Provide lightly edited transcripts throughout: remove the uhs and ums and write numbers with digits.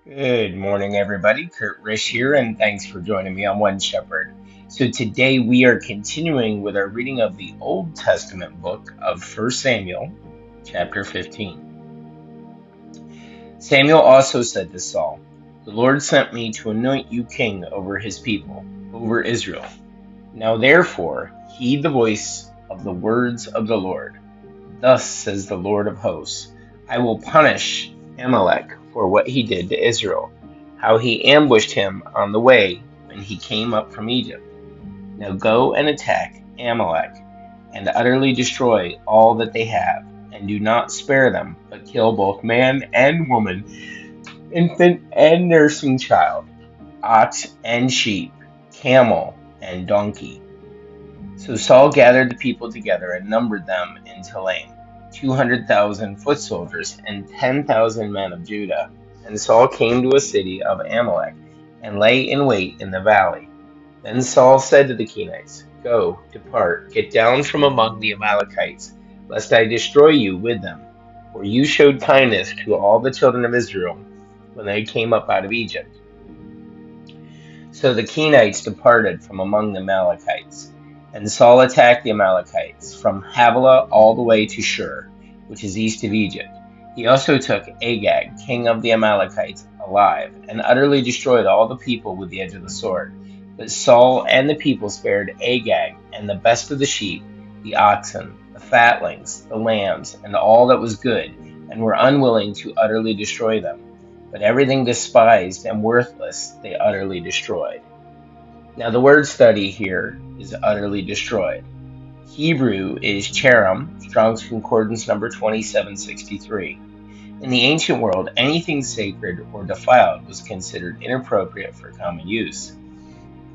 Good morning, everybody. Kurt Rish here, and thanks for joining me on One Shepherd. So, today we are continuing with our reading of the Old Testament book of 1 Samuel, chapter 15. Samuel also said to Saul, "The Lord sent me to anoint you king over his people, over Israel. Now, therefore, heed the voice of the words of the Lord. Thus says the Lord of hosts, I will punish Amalek for what he did to Israel, how he ambushed him on the way when he came up from Egypt. Now go and attack Amalek and utterly destroy all that they have, and do not spare them, but kill both man and woman, infant and nursing child, ox and sheep, camel and donkey." So Saul gathered the people together and numbered them in Telaim, 200,000 foot soldiers and 10,000 men of Judah. And Saul came to a city of Amalek and lay in wait in the valley. Then Saul said to the Kenites, "Go, depart, get down from among the Amalekites, lest I destroy you with them. For you showed kindness to all the children of Israel when they came up out of Egypt." So the Kenites departed from among the Amalekites. And Saul attacked the Amalekites from Havilah all the way to Shur, which is east of Egypt. He also took Agag, king of the Amalekites, alive, and utterly destroyed all the people with the edge of the sword. But Saul and the people spared Agag and the best of the sheep, the oxen, the fatlings, the lambs, and all that was good, and were unwilling to utterly destroy them. But everything despised and worthless they utterly destroyed. Now, the word study here is utterly destroyed. Hebrew is cherem, Strong's Concordance number 2763. In the ancient world, anything sacred or defiled was considered inappropriate for common use.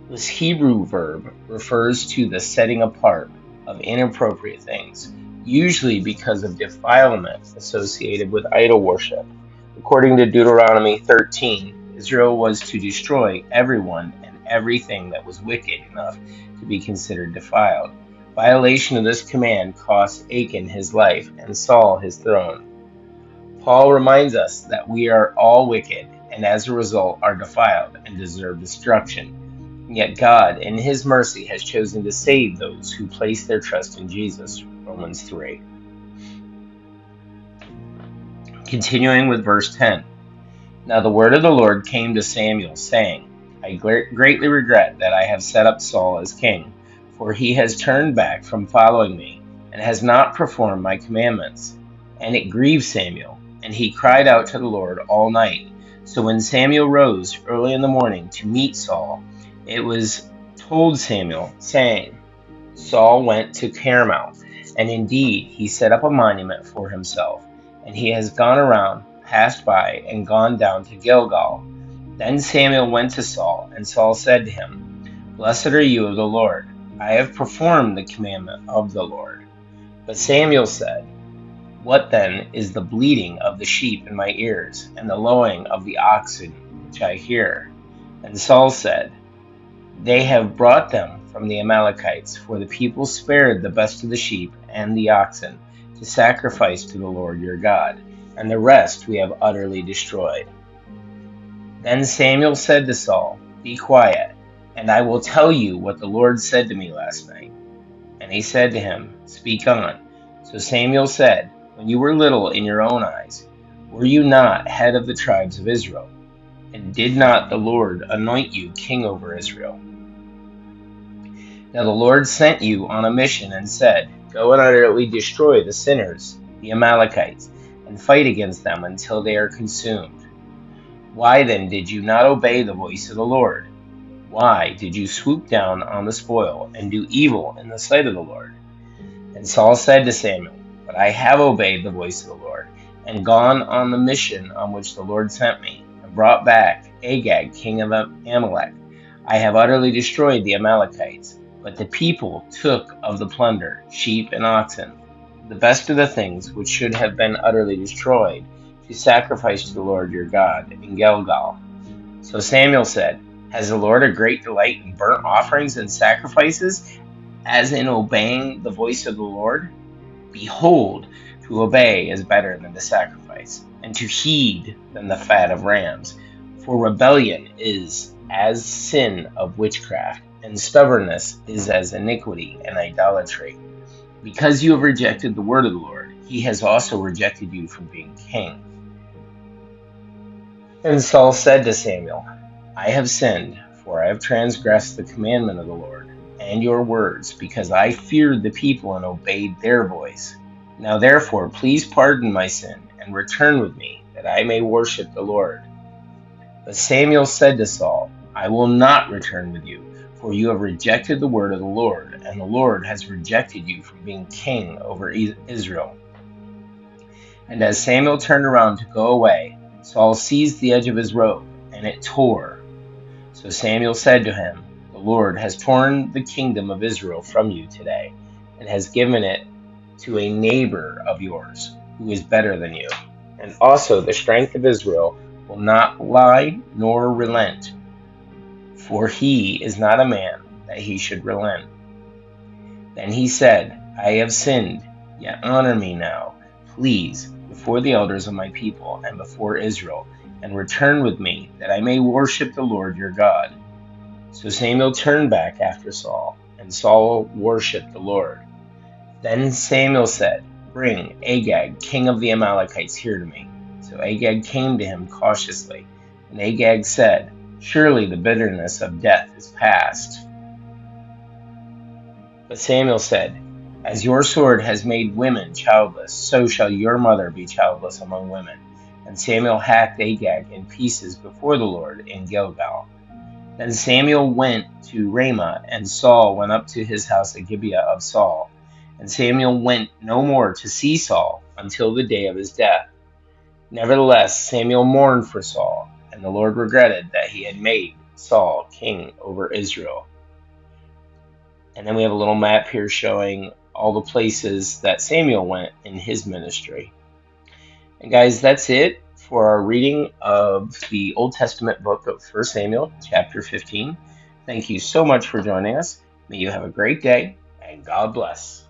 This Hebrew verb refers to the setting apart of inappropriate things, usually because of defilement associated with idol worship. According to Deuteronomy 13, Israel was to destroy everyone and everything that was wicked enough to be considered defiled. Violation of this command cost Achan his life and Saul his throne. Paul reminds us that we are all wicked and as a result are defiled and deserve destruction. Yet God, in his mercy, has chosen to save those who place their trust in Jesus. Romans 3. Continuing with verse 10. Now the word of the Lord came to Samuel, saying, I greatly regret that I have set up Saul as king, for he has turned back from following me, and has not performed my commandments. And it grieved Samuel, and he cried out to the Lord all night. So when Samuel rose early in the morning to meet Saul, it was told Samuel, saying, Saul went to Carmel, and indeed he set up a monument for himself, and he has gone around, passed by, and gone down to Gilgal. Then Samuel went to Saul, and Saul said to him, Blessed are you of the Lord. I have performed the commandment of the Lord. But Samuel said, What then is the bleating of the sheep in my ears, and the lowing of the oxen which I hear? And Saul said, They have brought them from the Amalekites, for the people spared the best of the sheep and the oxen to sacrifice to the Lord your God, and the rest we have utterly destroyed. Then Samuel said to Saul, Be quiet, and I will tell you what the Lord said to me last night. And he said to him, Speak on. So Samuel said, When you were little in your own eyes, were you not head of the tribes of Israel? And did not the Lord anoint you king over Israel? Now the Lord sent you on a mission and said, Go and utterly destroy the sinners, the Amalekites, and fight against them until they are consumed. Why then did you not obey the voice of the Lord? Why did you swoop down on the spoil and do evil in the sight of the Lord? And Saul said to Samuel, But I have obeyed the voice of the Lord, and gone on the mission on which the Lord sent me, and brought back Agag, king of Amalek. I have utterly destroyed the Amalekites, but the people took of the plunder, sheep and oxen, the best of the things which should have been utterly destroyed, to sacrifice to the Lord your God in Gilgal. So Samuel said, Has the Lord a great delight in burnt offerings and sacrifices, as in obeying the voice of the Lord? Behold, to obey is better than the sacrifice, and to heed than the fat of rams. For rebellion is as sin of witchcraft, and stubbornness is as iniquity and idolatry. Because you have rejected the word of the Lord, he has also rejected you from being king. And Saul said to Samuel, I have sinned, for I have transgressed the commandment of the Lord and your words, because I feared the people and obeyed their voice. Now therefore, please pardon my sin and return with me, that I may worship the Lord. But Samuel said to Saul, I will not return with you, for you have rejected the word of the Lord, and the Lord has rejected you from being king over Israel. And as Samuel turned around to go away, Saul seized the edge of his robe, and it tore. So Samuel said to him, The Lord has torn the kingdom of Israel from you today, and has given it to a neighbor of yours, who is better than you. And also the strength of Israel will not lie nor relent, for he is not a man that he should relent. Then he said, I have sinned, yet honor me now, please, before the elders of my people and before Israel, and return with me, that I may worship the Lord your God. So Samuel turned back after Saul, and Saul worshipped the Lord. Then Samuel said, Bring Agag, king of the Amalekites, here to me. So Agag came to him cautiously, and Agag said, Surely the bitterness of death is past. But Samuel said, As your sword has made women childless, so shall your mother be childless among women. And Samuel hacked Agag in pieces before the Lord in Gilgal. Then Samuel went to Ramah, and Saul went up to his house at Gibeah of Saul. And Samuel went no more to see Saul until the day of his death. Nevertheless, Samuel mourned for Saul, and the Lord regretted that he had made Saul king over Israel. And then we have a little map here showing all the places that Samuel went in his ministry. And guys, that's it for our reading of the Old Testament book of 1 Samuel, chapter 15. Thank you so much for joining us. May you have a great day, and God bless.